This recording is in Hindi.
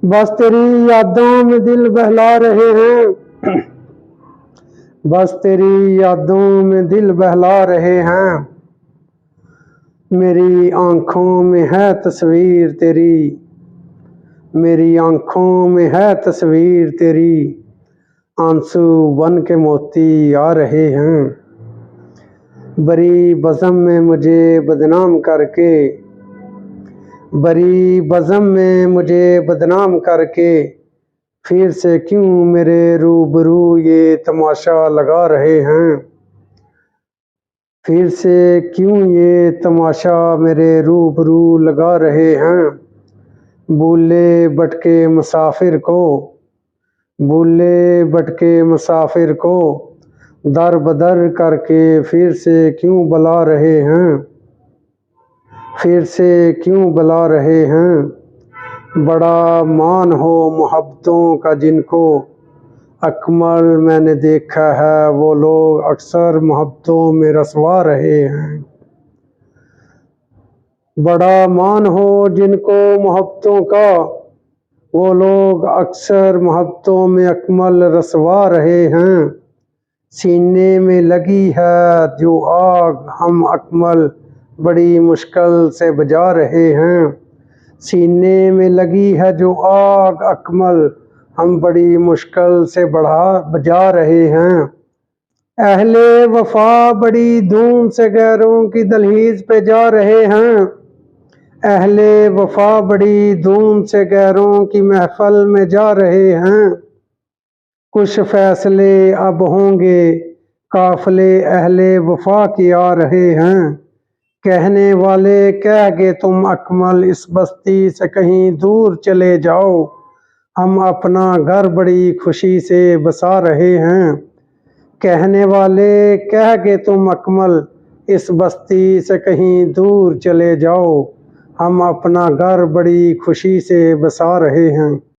बस तेरी यादों में दिल बहला रहे हैं। बस तेरी यादों में दिल बहला रहे हैं। मेरी आंखों में है तस्वीर तेरी, मेरी आंखों में है तस्वीर तेरी। आंसू बन के मोती आ रहे हैं। बड़ी बज़म में मुझे बदनाम करके, बड़ी बज़म में मुझे बदनाम करके फिर से क्यों मेरे रूबरू ये तमाशा लगा रहे हैं। फिर से क्यों ये तमाशा मेरे रूबरू लगा रहे हैं। भूले भटके मुसाफिर को, भूले भटके मुसाफिर को दर बदर करके फिर से क्यों बुला रहे हैं। फिर से क्यों बुला रहे हैं। बड़ा मान हो मोहब्बतों का जिनको अकमल मैंने देखा है, वो लोग अक्सर मोहब्बतों में रसवा रहे हैं। बड़ा मान हो जिनको मोहब्बतों का, वो लोग अक्सर मोहब्बतों में अकमल रसवा रहे हैं। सीने में लगी है जो आग हम अकमल बड़ी मुश्किल से बुझा रहे हैं। सीने में लगी है जो आग अकमल हम बड़ी मुश्किल से बुझा रहे हैं। अहले वफा बड़ी धूम से गैरों की दहलीज पे जा रहे हैं। अहले वफा बड़ी धूम से गैरों की महफिल में जा रहे हैं। कुछ फैसले अब होंगे काफिले अहले वफा के आ रहे हैं। कहने वाले कह गए तुम अकमल इस बस्ती से कहीं दूर चले जाओ, हम अपना घर बड़ी खुशी से बसा रहे हैं। कहने वाले कह गए तुम अकमल इस बस्ती से कहीं दूर चले जाओ, हम अपना घर बड़ी खुशी से बसा रहे हैं।